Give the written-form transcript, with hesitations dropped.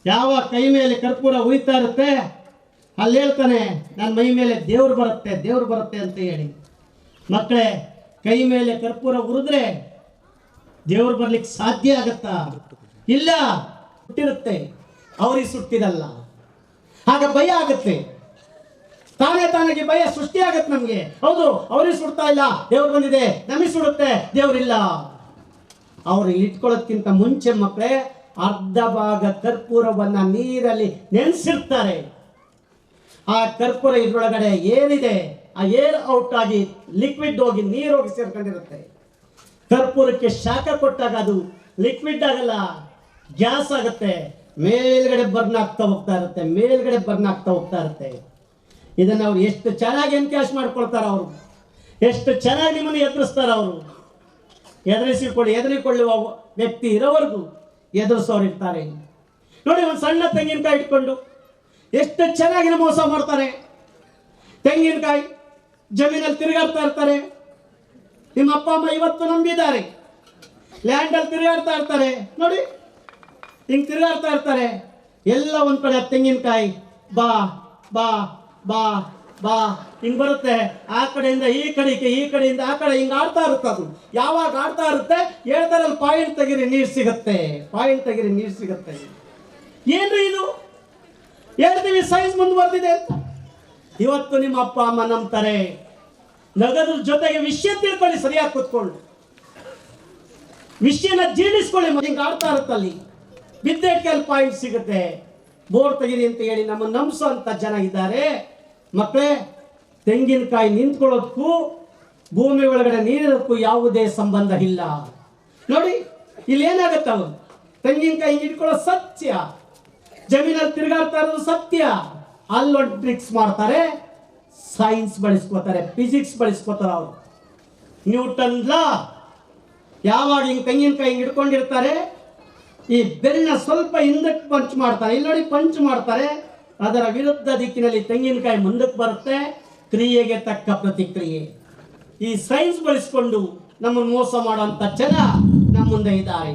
ಯಾವ ಕೈ ಮೇಲೆ ಕರ್ಪೂರ ಉಯ್ತಾ ಇರುತ್ತೆ ಅಲ್ಲಿ ಹೇಳ್ತಾನೆ ನನ್ನ ಮೈ ಮೇಲೆ ದೇವ್ರು ಬರುತ್ತೆ ಅಂತ ಹೇಳಿ. ಮಕ್ಕಳೇ, ಕೈ ಮೇಲೆ ಕರ್ಪೂರ ಉರಿದ್ರೆ ದೇವ್ರು ಬರ್ಲಿಕ್ಕೆ ಸಾಧ್ಯ ಆಗತ್ತಾ? ಇಲ್ಲ, ಸುಟ್ಟಿರುತ್ತೆ, ಅವ್ರಿಗೆ ಸುಟ್ಟಿರಲ್ಲ. ಆಗ ಭಯ ಆಗುತ್ತೆ, ತಾನಾಗಿ ಭಯ ಸೃಷ್ಟಿ ಆಗತ್ತೆ ನಮಗೆ. ಹೌದು, ಅವ್ರಿಗೆ ಸುಡ್ತಾ ಇಲ್ಲ, ದೇವ್ರು ಬಂದಿದೆ, ನಮಗೆ ಸುಡುತ್ತೆ, ದೇವ್ರಿಲ್ಲ. ಅವ್ರು ಇಟ್ಕೊಳ್ಳೋದಕ್ಕಿಂತ ಮುಂಚೆ ಮಕ್ಕಳೇ ಅರ್ಧ ಭಾಗ ಕರ್ಪೂರವನ್ನ ನೀರಲ್ಲಿ ನೆನೆಸಿರ್ತಾರೆ. ಆ ಕರ್ಪೂರ ಇದ್ರೊಳಗಡೆ ಏನಿದೆ ಆ ಏರ್ ಔಟ್ ಆಗಿ ಲಿಕ್ವಿಡ್ ಹೋಗಿ ನೀರು ಹೋಗಿ ಸೇರ್ಕೊಂಡಿರುತ್ತೆ. ಕರ್ಪೂರಕ್ಕೆ ಶಾಖ ಕೊಟ್ಟಾಗ ಅದು ಲಿಕ್ವಿಡ್ ಆಗಲ್ಲ, ಗ್ಯಾಸ್ ಆಗುತ್ತೆ, ಮೇಲ್ಗಡೆ ಬರ್ನ್ ಆಗ್ತಾ ಹೋಗ್ತಾ ಇರುತ್ತೆ. ಇದನ್ನು ಅವ್ರು ಎಷ್ಟು ಚೆನ್ನಾಗಿ ಎನ್ಕ್ಯಾಶ್ ಮಾಡ್ಕೊಳ್ತಾರೆ, ಅವರು ಎಷ್ಟು ಚೆನ್ನಾಗಿ ನಿಮ್ಮನ್ನು ಎದುರಿಸ್ತಾರ. ಅವರು ಎದುರಿಕೊಳ್ಳುವ ವ್ಯಕ್ತಿ ಇರೋವರೆಗೂ ಎದುರಿಸೋರು ಇರ್ತಾರೆ. ನೋಡಿ, ಒಂದು ಸಣ್ಣ ತೆಂಗಿನಕಾಯಿ ಇಟ್ಕೊಂಡು ಎಷ್ಟು ಚೆನ್ನಾಗಿ ಮೋಸ ಮಾಡ್ತಾರೆ. ತೆಂಗಿನಕಾಯಿ ಜಮೀನಲ್ಲಿ ತಿರುಗಾಡ್ತಾ ಇರ್ತಾರೆ. ನಿಮ್ಮ ಅಪ್ಪ ಅಮ್ಮ ಇವತ್ತು ನಂಬಿದ್ದಾರೆ, ಲ್ಯಾಂಡಲ್ಲಿ ತಿರುಗಾಡ್ತಾ ಇರ್ತಾರೆ. ನೋಡಿ, ಹಿಂಗೆ ತಿರುಗಾಡ್ತಾ ಇರ್ತಾರೆ. ಎಲ್ಲ ಒಂದ್ ಕಡೆ ತೆಂಗಿನಕಾಯಿ ಬಾ ಬಾ ಬಾ ಬಾ ಹಿಂಗ್ ಬರುತ್ತೆ. ಆ ಕಡೆಯಿಂದ ಈ ಕಡೆಗೆ, ಈ ಕಡೆಯಿಂದ ಆ ಕಡೆ ಹಿಂಗೆ ಆಡ್ತಾ ಇರುತ್ತೆ. ಅದು ಯಾವಾಗ ಆಡ್ತಾ ಇರುತ್ತೆ ಹೇಳ್ತಾರಲ್ಲಿ ಪಾಯಿಂಟ್ ತೆಗಿರಿ ನೀರು ಸಿಗುತ್ತೆ. ಏನ್ರಿ ಇದು? ಹೇಳ್ತೀವಿ ಸೈನ್ಸ್ ಮುಂದುವರೆದಿದೆ ಅಂತ. ಇವತ್ತು ನಿಮ್ಮ ಅಪ್ಪ ಅಮ್ಮ ನಂಬ್ತಾರೆ. ನಗರದ ಜೊತೆಗೆ ವಿಷಯ ತಿಳ್ಕೊಳ್ಳಿ, ಸರಿಯಾಗಿ ಕೂತ್ಕೊಂಡು ವಿಷಯನ ಜೀರ್ಣಿಸ್ಕೊಳ್ಳಿ. ಹಿಂಗೆ ಆಡ್ತಾ ಇರುತ್ತಲ್ಲಿ ಬಿದ್ದೆಟ್ಕಲ್ಲಿ ಪಾಯಿಂಟ್ ಸಿಗುತ್ತೆ. ಬೋರ್ ತೆಗಿರಿ ಅಂತ ಹೇಳಿ ನಮ್ಮನ್ನು ನಂಬಿಸೋ ಅಂತ ಜನ ಇದ್ದಾರೆ. ಮಕ್ಕಳೇ, ತೆಂಗಿನಕಾಯಿ ನಿಂತ್ಕೊಳ್ಳೋದಕ್ಕೂ ಭೂಮಿ ಒಳಗಡೆ ನೀರಿರೋದಕ್ಕೂ ಯಾವುದೇ ಸಂಬಂಧ ಇಲ್ಲ. ನೋಡಿ, ಇಲ್ಲಿ ಏನಾಗತ್ತ, ಅವನು ತೆಂಗಿನಕಾಯಿ ಇಟ್ಕೊಳ್ಳೋ ಸತ್ಯ, ಜಮೀನಲ್ಲಿ ತಿರುಗಾಡ್ತಾ ಇರೋದು ಸತ್ಯ. ಅಲ್ಲೊಂದು ಟ್ರಿಕ್ಸ್ ಮಾಡ್ತಾರೆ, ಸೈನ್ಸ್ ಬಳಸ್ಕೋತಾರೆ, ಫಿಸಿಕ್ಸ್ ಬಳಸ್ಕೋತಾರೆ. ಅವರು ನ್ಯೂಟನ್ ಲಾ ಯಾವಾಗ ಹಿಂಗೆ ತೆಂಗಿನಕಾಯಿ ಹಿಡ್ಕೊಂಡಿರ್ತಾರೆ, ಈ ಬೆರಳನ್ನ ಸ್ವಲ್ಪ ಹಿಂದಕ್ಕೆ ಪಂಚ್ ಮಾಡ್ತಾರೆ. ಇಲ್ಲಿ ನೋಡಿ, ಪಂಚ್ ಮಾಡ್ತಾರೆ, ಅದರ ವಿರುದ್ಧ ದಿಕ್ಕಿನಲ್ಲಿ ತೆಂಗಿನಕಾಯಿ ಮುಂದಕ್ಕೆ ಬರುತ್ತೆ. ಕ್ರಿಯೆಗೆ ತಕ್ಕ ಪ್ರತಿಕ್ರಿಯೆ. ಈ ಸೈನ್ಸ್ ಬಳಸಿಕೊಂಡು ನಮ್ಮನ್ನು ಮೋಸ ಮಾಡುವಂಥ ಜನ ನಮ್ಮ ಮುಂದೆ ಇದ್ದಾರೆ.